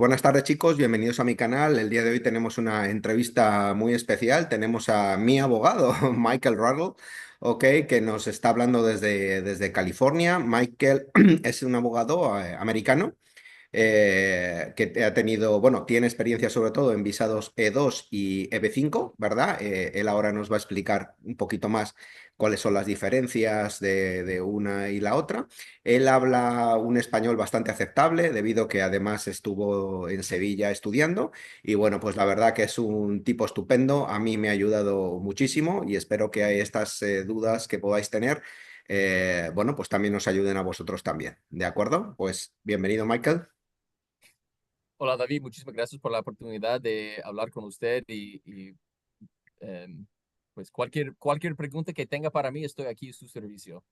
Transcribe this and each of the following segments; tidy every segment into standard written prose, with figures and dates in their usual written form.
buenas tardes chicos, bienvenidos a mi canal. El día de hoy tenemos una entrevista muy especial. Tenemos a mi abogado, Michael Ruddle, ok, que nos está hablando desde California. Michael es un abogado americano que ha tenido, bueno, tiene experiencia sobre todo en visados E2 y EB5, ¿verdad? Él ahora nos va a explicar un poquito más cuáles son las diferencias de una y la otra. Él habla un español bastante aceptable, debido a que además estuvo en Sevilla estudiando. Y bueno, pues la verdad que es un tipo estupendo. A mí me ha ayudado muchísimo y espero que estas dudas que podáis tener, bueno, pues también nos ayuden a vosotros también. ¿De acuerdo? Pues bienvenido, Michael. Hola David, muchísimas gracias por la oportunidad de hablar con usted y, em, pues cualquier pregunta que tenga para mí, estoy aquí a su servicio.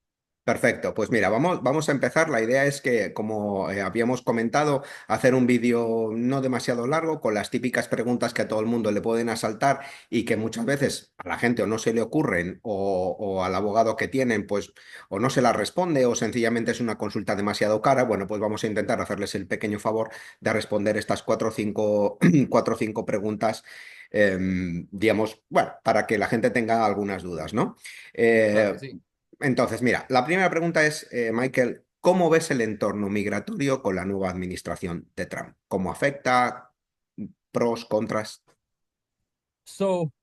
Perfecto, pues mira, vamos a empezar. La idea es que, como habíamos comentado, hacer un vídeo no demasiado largo con las típicas preguntas que a todo el mundo le pueden asaltar y que muchas veces a la gente o no se le ocurren o al abogado que tienen, pues o no se las responde o sencillamente es una consulta demasiado cara. Bueno, pues vamos a intentar hacerles el pequeño favor de responder estas cuatro o cinco, cuatro o cinco preguntas, digamos, bueno, para que la gente tenga algunas dudas, ¿no? Claro que Eh, sí. entonces, mira, la primera pregunta es, Michael, ¿cómo ves el entorno migratorio con la nueva administración de Trump? ¿Cómo afecta? ¿Pros, contras? So,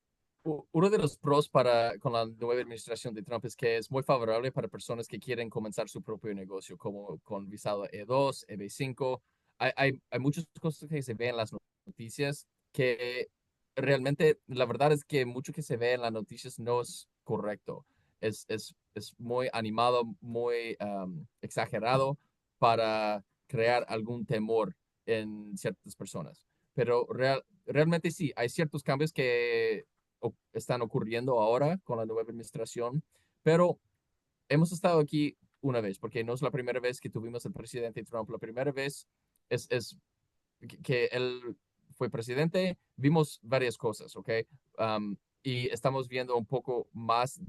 uno de los pros con la nueva administración de Trump es que es muy favorable para personas que quieren comenzar su propio negocio, como con visado E2, EB5. Hay muchas cosas que se ven en las noticias que realmente, la verdad es que mucho que se ve en las noticias no es correcto. Es muy animado, muy exagerado para crear algún temor en ciertas personas. Pero realmente sí, hay ciertos cambios que están ocurriendo ahora con la nueva administración, pero hemos estado aquí una vez, porque no es la primera vez que tuvimos el presidente Trump. La primera vez es que él fue presidente, vimos varias cosas, ¿ok? Y estamos viendo un poco más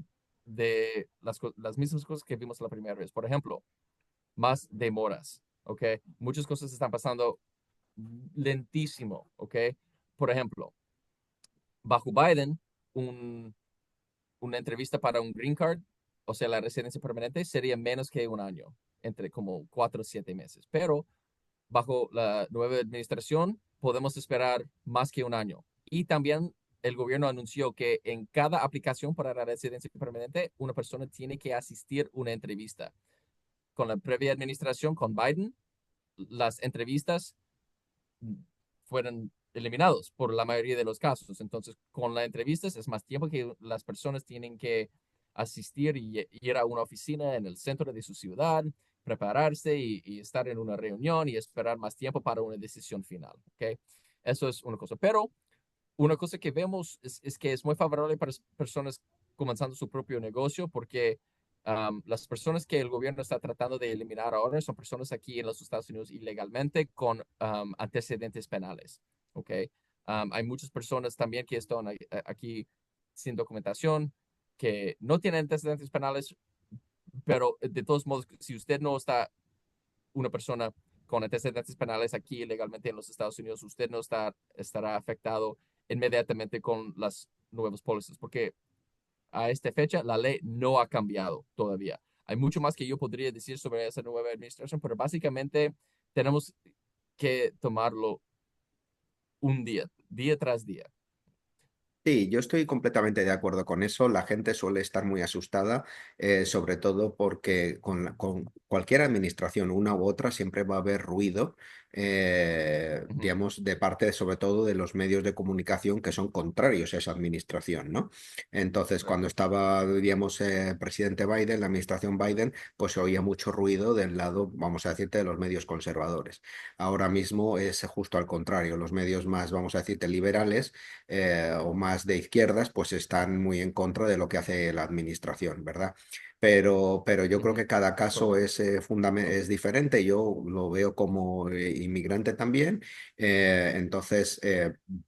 de las mismas cosas que vimos la primera vez. Por ejemplo, más demoras, ¿ok? Muchas cosas están pasando lentísimo, ¿ok? Por ejemplo, bajo Biden, un, una entrevista para un green card, o sea, la residencia permanente, sería menos que un año, entre como 4 o 7 meses. Pero bajo la nueva administración, podemos esperar más que un año. Y también el gobierno anunció que en cada aplicación para la residencia permanente, una persona tiene que asistir a una entrevista. Con la previa administración, con Biden, las entrevistas fueron eliminados por la mayoría de los casos. Entonces, con las entrevistas es más tiempo que las personas tienen que asistir y ir a una oficina en el centro de su ciudad, prepararse y estar en una reunión y esperar más tiempo para una decisión final. ¿Okay? Eso es una cosa. Pero una cosa que vemos es que es muy favorable para personas comenzando su propio negocio porque las personas que el gobierno está tratando de eliminar ahora son personas aquí en los Estados Unidos ilegalmente con antecedentes penales. ¿Okay? Hay muchas personas también que están aquí sin documentación, que no tienen antecedentes penales, pero de todos modos, si usted no está una persona con antecedentes penales aquí ilegalmente en los Estados Unidos, usted no estará afectado inmediatamente con las nuevas pólizas, porque a esta fecha la ley no ha cambiado todavía. Hay mucho más que yo podría decir sobre esa nueva administración, pero básicamente tenemos que tomarlo un día, día tras día. Sí, yo estoy completamente de acuerdo con eso. La gente suele estar muy asustada, sobre todo porque con cualquier administración, una u otra, siempre va a haber ruido, Uh -huh. digamos, de parte sobre todo de los medios de comunicación que son contrarios a esa administración, ¿no? Entonces, cuando Correcto. estaba, digamos, presidente Biden, la administración Biden, pues se oía mucho ruido del lado, vamos a decirte, de los medios conservadores. Ahora mismo es justo al contrario, los medios más, vamos a decirte, liberales o más de izquierdas, pues están muy en contra de lo que hace la administración, ¿verdad? Pero yo Uh creo -huh. que cada caso Correcto. es diferente. Yo lo veo como inmigrante también. Entonces,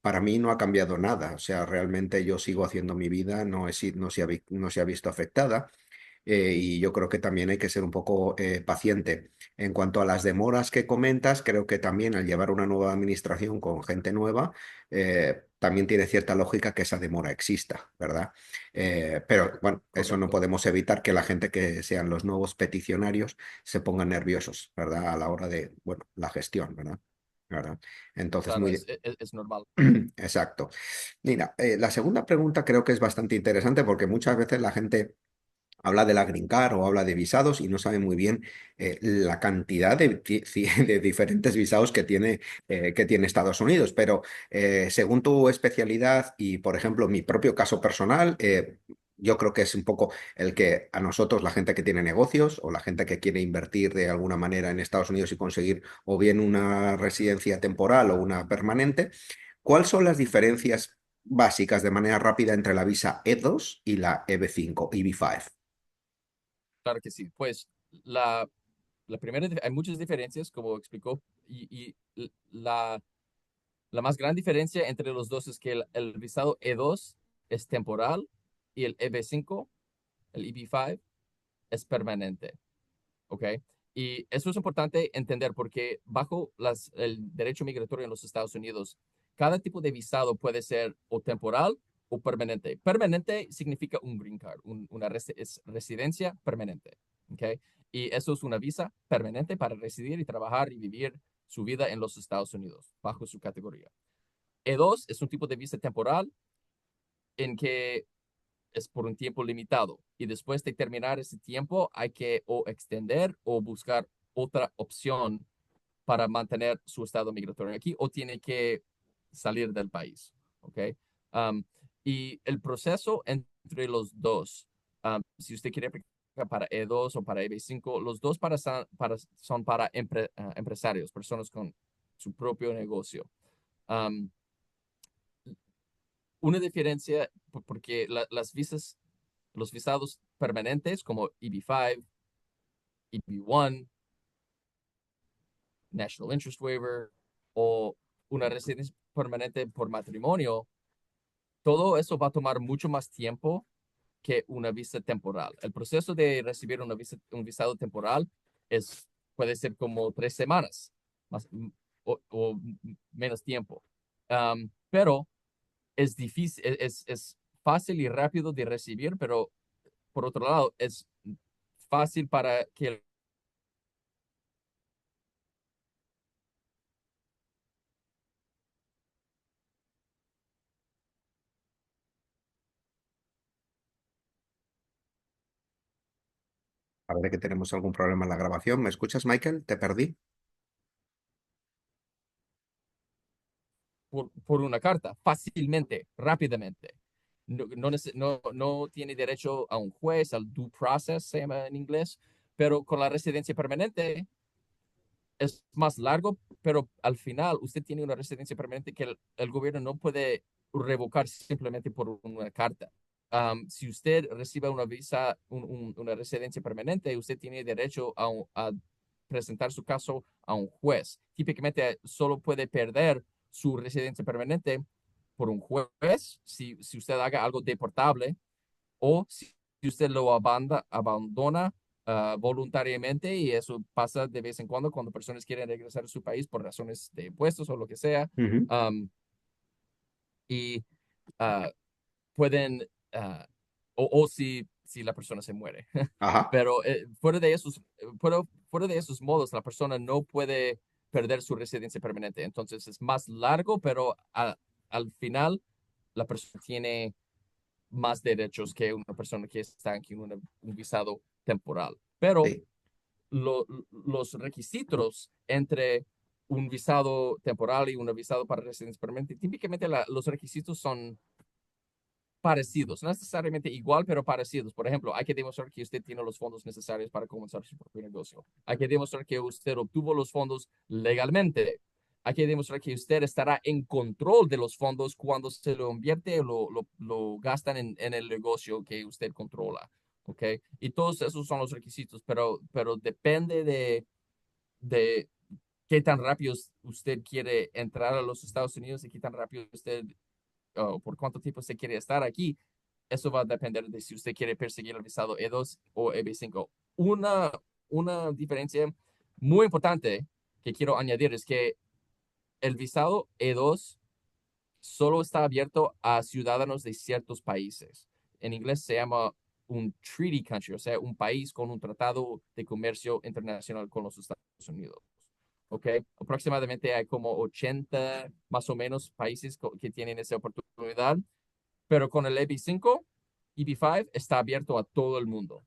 para mí no ha cambiado nada. O sea, realmente yo sigo haciendo mi vida, no se ha visto afectada. y yo creo que también hay que ser un poco paciente. En cuanto a las demoras que comentas, creo que también al llevar una nueva administración con gente nueva, también tiene cierta lógica que esa demora exista, ¿verdad? Pero bueno, eso no Correcto. podemos evitar que la gente que sean los nuevos peticionarios se pongan nerviosos, ¿verdad? A la hora de, bueno, la gestión, ¿verdad? ¿Verdad? Entonces, Claro, muy es normal. exacto. Mira, la segunda pregunta creo que es bastante interesante porque muchas veces la gente habla de la Green Card o habla de visados y no sabe muy bien la cantidad de, de diferentes visados que tiene Estados Unidos. Pero según tu especialidad y, por ejemplo, mi propio caso personal, yo creo que es un poco el que a nosotros, la gente que tiene negocios o la gente que quiere invertir de alguna manera en Estados Unidos y conseguir o bien una residencia temporal o una permanente, ¿cuáles son las diferencias básicas de manera rápida entre la visa E2 y la EB5, EB5? Claro que sí. Pues la primera, hay muchas diferencias, como explicó, y la más gran diferencia entre los dos es que el visado E2 es temporal y el EB5, el EB5, es permanente. ¿Ok? Y eso es importante entender porque bajo el derecho migratorio en los Estados Unidos, cada tipo de visado puede ser o temporal o permanente. Permanente significa un green card, una residencia permanente. ¿Ok? Y eso es una visa permanente para residir y trabajar y vivir su vida en los Estados Unidos, bajo su categoría. E2 es un tipo de visa temporal en que es por un tiempo limitado y después de terminar ese tiempo hay que o extender o buscar otra opción para mantener su estado migratorio aquí o tiene que salir del país. ¿Ok? Um, y el proceso entre los dos, si usted quiere aplicar para E2 o para EB5, los dos son para empresarios, personas con su propio negocio. Um, una diferencia, porque las visas, los visados permanentes como EB5, EB1, National Interest Waiver o una residencia permanente por matrimonio, todo eso va a tomar mucho más tiempo que una visa temporal. El proceso de recibir un visado temporal puede ser como 3 semanas más, o menos tiempo. Pero es difícil, es fácil y rápido de recibir, pero por otro lado, es fácil para que Parece que tenemos algún problema en la grabación. ¿Me escuchas, Michael? ¿Te perdí? por una carta, fácilmente, rápidamente. No tiene derecho a un juez, al due process, se llama en inglés, pero con la residencia permanente es más largo, pero al final usted tiene una residencia permanente que el gobierno no puede revocar simplemente por una carta. Si usted recibe una visa, una residencia permanente, usted tiene derecho a presentar su caso a un juez. Típicamente solo puede perder su residencia permanente por un juez si usted haga algo deportable o si usted lo abandona voluntariamente y eso pasa de vez en cuando personas quieren regresar a su país por razones de impuestos o lo que sea. Ujú. um, y uh, pueden, o si la persona se muere. Ajá, Pero fuera de esos modos, la persona no puede perder su residencia permanente. Entonces es más largo, pero al final la persona tiene más derechos que una persona que está aquí en un visado temporal. Pero sí. los requisitos entre un visado temporal y un visado para residencia permanente, típicamente los requisitos son parecidos, no necesariamente igual, pero parecidos. Por ejemplo, hay que demostrar que usted tiene los fondos necesarios para comenzar su propio negocio. Hay que demostrar que usted obtuvo los fondos legalmente. Hay que demostrar que usted estará en control de los fondos cuando se lo invierte o lo gastan en el negocio que usted controla. ¿Ok? Y todos esos son los requisitos, pero depende de qué tan rápido usted quiere entrar a los Estados Unidos y qué tan rápido usted, por cuánto tiempo usted quiere estar aquí eso va a depender de si usted quiere perseguir el visado E2 o EB5. Una, una diferencia muy importante que quiero añadir es que el visado E2 solo está abierto a ciudadanos de ciertos países. En inglés se llama un treaty country, o sea, un país con un tratado de comercio internacional con los Estados Unidos. ¿Ok? Aproximadamente hay como 80 más o menos países que tienen esa oportunidad, pero con el EB5, EB5 está abierto a todo el mundo.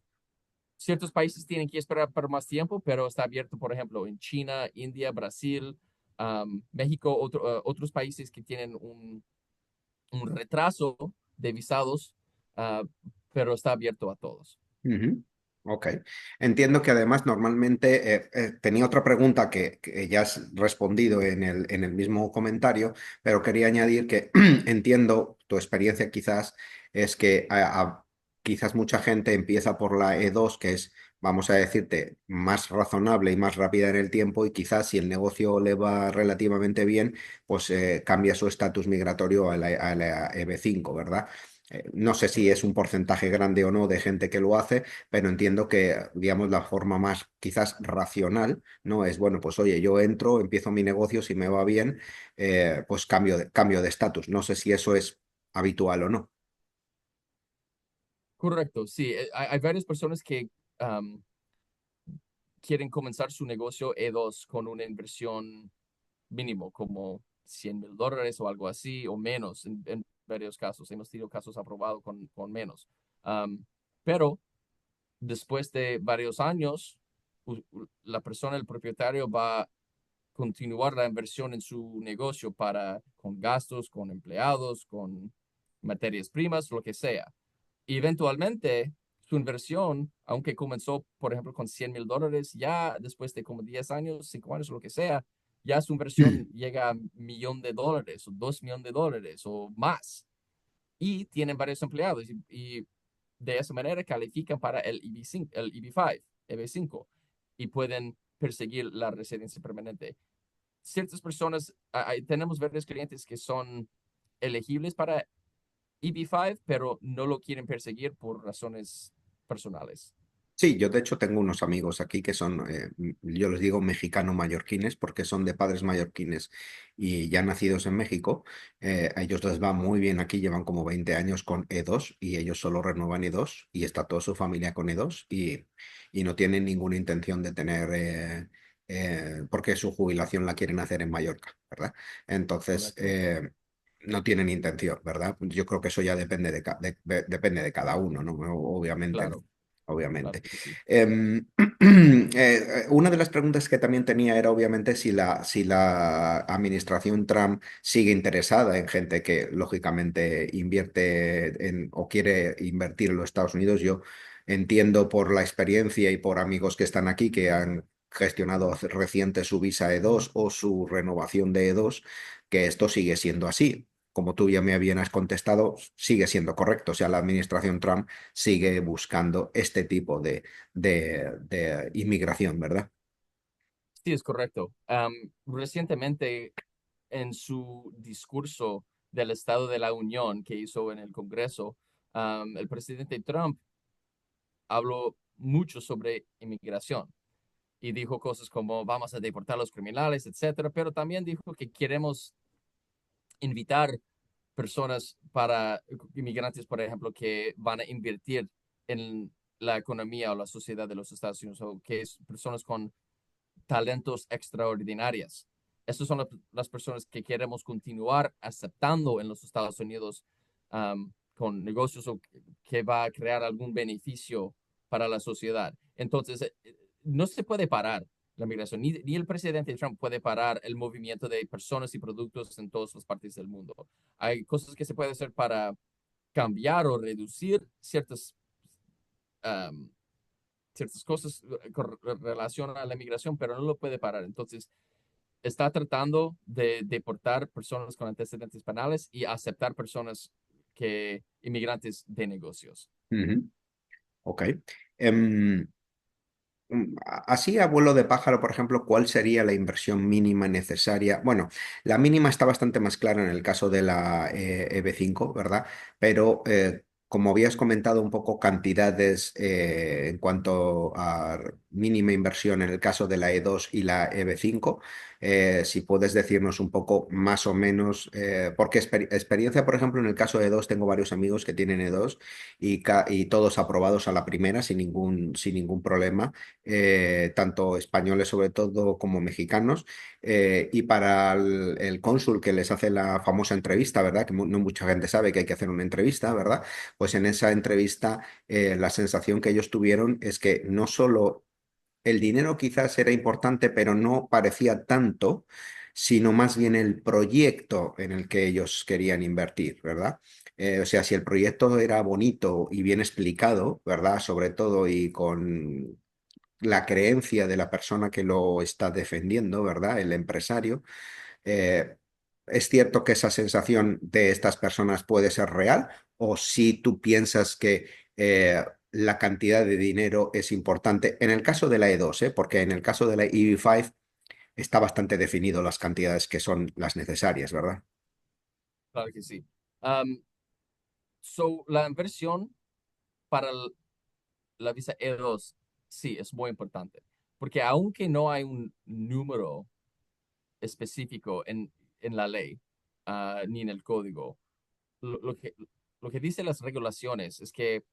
Ciertos países tienen que esperar por más tiempo, pero está abierto, por ejemplo, en China, India, Brasil, México, otros países que tienen un retraso de visados, uh, pero está abierto a todos. Ujú. Ok. Entiendo que además normalmente tenía otra pregunta que ya has respondido en el mismo comentario, pero quería añadir que entiendo tu experiencia quizás es que quizás mucha gente empieza por la E2, que es, vamos a decirte, más razonable y más rápida en el tiempo, y quizás si el negocio le va relativamente bien, pues cambia su estatus migratorio a la EB5, ¿verdad? No sé si es Correcto. un porcentaje grande o no de gente que lo hace, pero entiendo que, digamos, la forma más quizás racional, ¿no? Es, bueno, pues oye, yo entro, empiezo mi negocio, si me va bien, pues cambio de estatus. No sé si eso es habitual o no. Correcto, sí. Hay varias personas que um, quieren comenzar su negocio E2 con una inversión mínimo, como $100,000 o algo así, o menos en varios casos. Hemos tenido casos aprobados con menos. Um, pero después de varios años, la persona, el propietario, va a continuar la inversión en su negocio con gastos, con empleados, con materias primas, lo que sea. Y eventualmente, su inversión, aunque comenzó, por ejemplo, con $100,000, ya después de como 10 años, 5 años, lo que sea, ya su inversión llega a $1,000,000 o $2,000,000 o más. Y tienen varios empleados y de esa manera califican para el EB5, el EB5, EB5 y pueden perseguir la residencia permanente. Ciertas personas, tenemos varios clientes que son elegibles para EB5, pero no lo quieren perseguir por razones personales. Sí, yo de hecho tengo unos amigos aquí que son, yo les digo mexicano-mallorquines porque son de padres mallorquines y ya nacidos en México. A ellos les va muy bien aquí, llevan como 20 años con E2 y ellos solo renuevan E2 y está toda su familia con E2 y no tienen ninguna intención de tener, porque su jubilación la quieren hacer en Mallorca, ¿verdad? Entonces, Correcto. no tienen intención, ¿verdad? Yo creo que eso ya depende depende de cada uno, ¿no? Obviamente, Claro, claro obviamente. que sí. Una de las preguntas que también tenía era obviamente si la administración Trump sigue interesada en gente que lógicamente invierte o quiere invertir en los Estados Unidos. Yo entiendo por la experiencia y por amigos que están aquí que han gestionado reciente su visa E2 o su renovación de E2, que esto sigue siendo así. Como tú ya me habías contestado, sigue siendo correcto. O sea, la administración Trump sigue buscando este tipo de inmigración, ¿verdad? Sí, es correcto. Recientemente, en su discurso del Estado de la Unión que hizo en el Congreso, el presidente Trump habló mucho sobre inmigración y dijo cosas como vamos a deportar a los criminales, etcétera, pero también dijo que queremos invitar personas para inmigrantes, por ejemplo, que van a invertir en la economía o la sociedad de los Estados Unidos, o que es personas con talentos extraordinarios. Esas son las personas que queremos continuar aceptando en los Estados Unidos con negocios o que va a crear algún beneficio para la sociedad. Entonces, no se puede parar la migración, ni el presidente Trump puede parar el movimiento de personas y productos en todas las partes del mundo. Hay cosas que se puede hacer para cambiar o reducir um, ciertas cosas con relación a la migración, pero no lo puede parar. Entonces, está tratando de deportar personas con antecedentes penales y aceptar personas inmigrantes de negocios. Ujú. Ok. Em, Así, a vuelo de pájaro, por ejemplo, ¿cuál sería la inversión mínima necesaria? Bueno, la mínima está bastante más clara en el caso de la EB5, ¿verdad? Pero como habías comentado un poco cantidades en cuanto a mínima inversión en el caso de la E2 y la EV5, si puedes decirnos un poco más o menos, porque experiencia, por ejemplo, en el caso de E2 tengo varios amigos que tienen E2 y todos aprobados a la primera sin ningún problema, tanto españoles sobre todo como mexicanos. Y para el cónsul que les hace la famosa entrevista, ¿verdad? Que no mucha gente sabe que hay que hacer una entrevista, ¿verdad? Pues en esa entrevista la sensación que ellos tuvieron es que no solo el dinero quizás era importante, pero no parecía tanto, sino más bien el proyecto en el que ellos querían invertir, ¿verdad? O sea, si el proyecto era bonito y bien explicado, ¿verdad? Sobre todo y con la creencia de la persona que lo está defendiendo, ¿verdad? El empresario. Eh, ¿Es cierto que esa sensación de estas personas puede ser real? ¿O si tú piensas que la cantidad de dinero es importante? En el caso de la E2, porque en el caso de la EV5 está bastante definido las cantidades que son las necesarias, ¿verdad? Claro que sí. Um, la inversión para la visa E2, sí, es muy importante, porque aunque no hay un número específico en la ley, ni en el código, lo, lo que, lo que dicen las regulaciones es que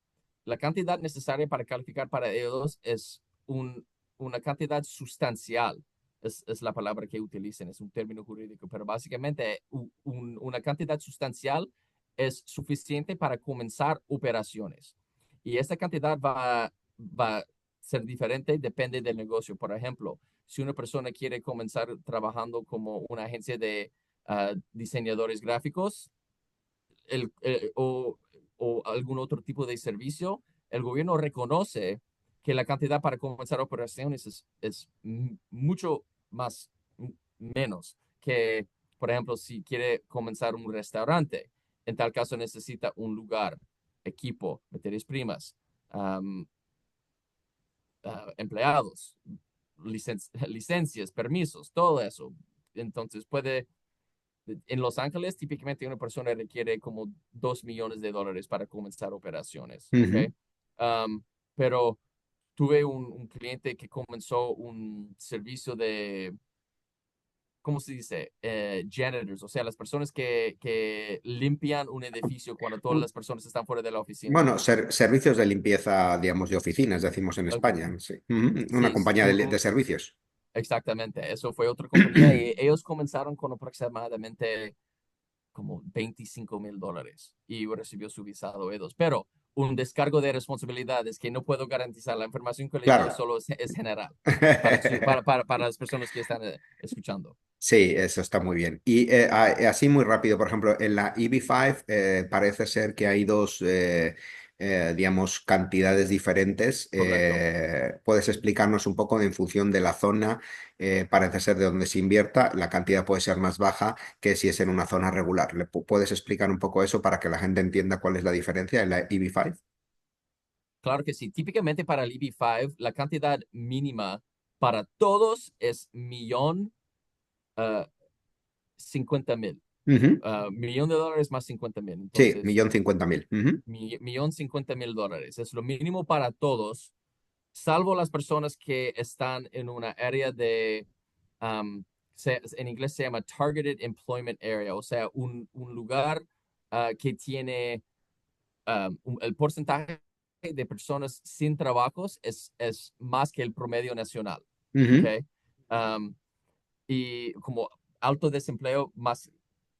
la cantidad necesaria para calificar para E2 es una cantidad sustancial. Es la palabra que utilizan, es un término jurídico, pero básicamente una cantidad sustancial es suficiente para comenzar operaciones. Y esta cantidad va a ser diferente, depende del negocio. Por ejemplo, si una persona quiere comenzar trabajando como una agencia de diseñadores gráficos, o algún otro tipo de servicio, el gobierno reconoce que la cantidad para comenzar operaciones es mucho más, menos que, por ejemplo, si quiere comenzar un restaurante. En tal caso necesita un lugar, equipo, materias primas, um, empleados, licencias, permisos, todo eso. Entonces puede en Los Ángeles, típicamente una persona requiere como $2 millones para comenzar operaciones, ¿ok? Ujú. Um, pero tuve un cliente que comenzó un servicio de, ¿cómo se dice? Janitors, o sea, las personas que limpian un edificio cuando todas las personas están fuera de la oficina. Bueno, servicios de limpieza, digamos, de oficinas, decimos en Ok. España, sí. Ujú. Una Sí, compañía de servicios. exactamente. Eso fue otra compañía y ellos comenzaron con aproximadamente como $25,000 y recibió su visado E2. Pero un descargo de responsabilidades que no puedo garantizar. La información que le doy Claro. solo es general para las personas que están escuchando. Sí, eso está muy bien. Y así muy rápido, por ejemplo, en la EV5 parece ser que hay dos, digamos, cantidades diferentes. Correcto. ¿Puedes explicarnos un poco en función de la zona? Parece ser de donde se invierta, la cantidad puede ser más baja que si es en una zona regular. ¿Puedes explicar un poco eso para que la gente entienda cuál es la diferencia en la EV5? Claro que sí. Típicamente para el EB5, la cantidad mínima para todos es 1,050,000. Ujú. $1,000,000 más 50,000. Sí, Entonces, 1.050.000. Ujú. 1,050,000. Es lo mínimo para todos, salvo las personas que están en una área de, um, en inglés se llama Targeted Employment Area, o sea, un lugar que tiene el porcentaje de personas sin trabajos es más que el promedio nacional, ¿ok? Ujú. Um, y como alto desempleo más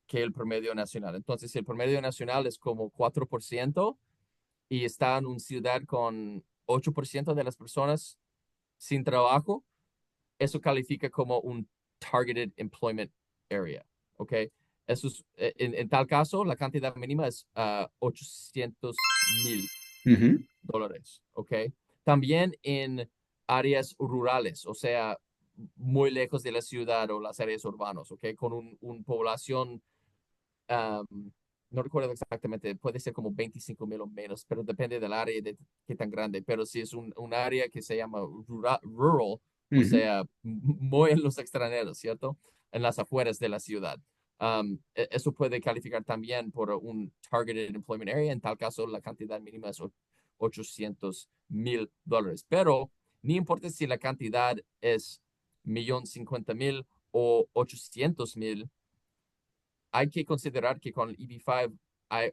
que el promedio nacional. Entonces, si el promedio nacional es como 4% y está en una ciudad con 8% de las personas sin trabajo, eso califica como un Targeted Employment Area, ¿ok? Eso es, en tal caso, la cantidad mínima es $800,000, Ujú. ¿ok? También en áreas rurales, o sea, muy lejos de la ciudad o las áreas urbanas, ¿ok? Con una población, um, no recuerdo exactamente, puede ser como 25,000 o menos, pero depende del área de qué tan grande. Pero si es un área que se llama rural, o Ujú. sea, muy en los extranjeros, ¿cierto? En las afueras de la ciudad. Eso puede calificar también por un Targeted Employment Area. En tal caso, la cantidad mínima es $800,000. Pero ni importa si la cantidad es 1,050,000 o 800,000, hay que considerar que con el EB5 hay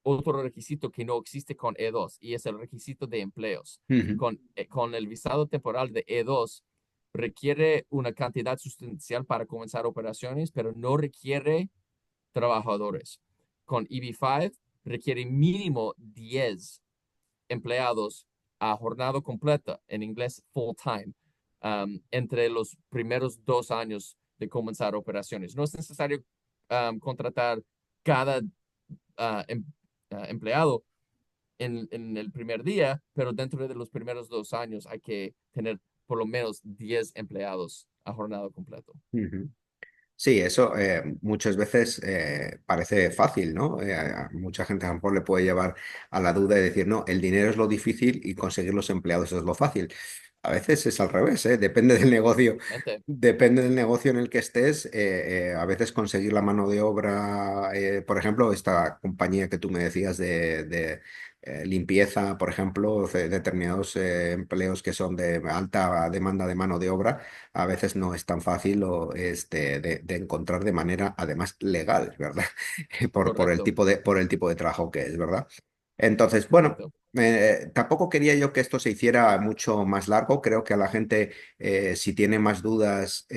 otro requisito que no existe con E2 y es el requisito de empleos. Ujú, Con el visado temporal de E2 requiere una cantidad sustancial para comenzar operaciones, pero no requiere trabajadores. Con EB5 requiere mínimo 10 empleados a jornada completa, en inglés full time, entre los primeros 2 años de comenzar operaciones. No es necesario contratar cada empleado en el primer día, pero dentro de los primeros 2 años hay que tener por lo menos 10 empleados a jornada completa. ujú. Sí, eso muchas veces parece fácil, ¿no? A mucha gente a lo mejor le puede llevar a la duda de decir, no, el dinero es lo difícil y conseguir los empleados es lo fácil. A veces es al revés, ¿eh? Depende del negocio. Totalmente. Depende del negocio en el que estés. A veces conseguir la mano de obra, por ejemplo, esta compañía que tú me decías de limpieza, por ejemplo, determinados empleos que son de alta demanda de mano de obra a veces no es tan fácil de encontrar de manera, además, legal, ¿verdad? Correcto, Por el tipo de trabajo que es, ¿verdad? Entonces, bueno, correcto. tampoco quería yo que esto se hiciera mucho más largo. Creo que a la gente, si tiene más dudas,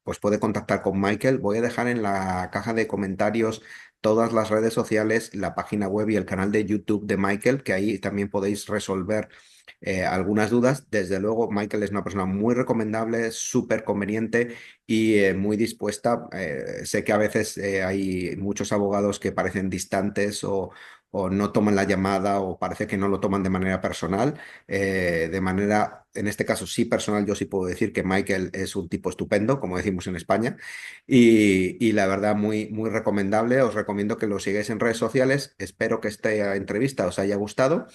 pues puede contactar con Michael. Voy a dejar en la caja de comentarios todas las redes sociales, la página web y el canal de YouTube de Michael, que ahí también podéis resolver algunas dudas. Desde luego, Michael es una persona muy recomendable, súper conveniente y muy dispuesta. Sé que a veces hay muchos abogados que parecen distantes o no toman la llamada o parece que no lo toman de manera personal. De manera, en este caso sí personal, yo sí puedo decir que Michael es un tipo estupendo, como decimos en España, y la verdad muy, muy recomendable. Os recomiendo que lo sigáis en redes sociales. Espero que esta entrevista os haya gustado.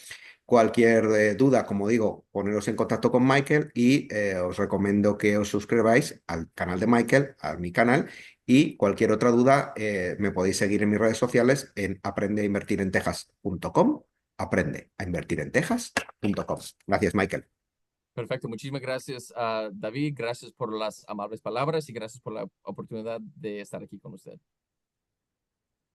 Cualquier duda, como digo, poneros en contacto con Michael y os recomiendo que os suscribáis al canal de Michael, a mi canal, y cualquier otra duda me podéis seguir en mis redes sociales en aprendeainvertirentejas.com, aprendeainvertirentejas.com. Gracias, Michael. Perfecto. Muchísimas gracias, David. Gracias por las amables palabras y gracias por la oportunidad de estar aquí con usted.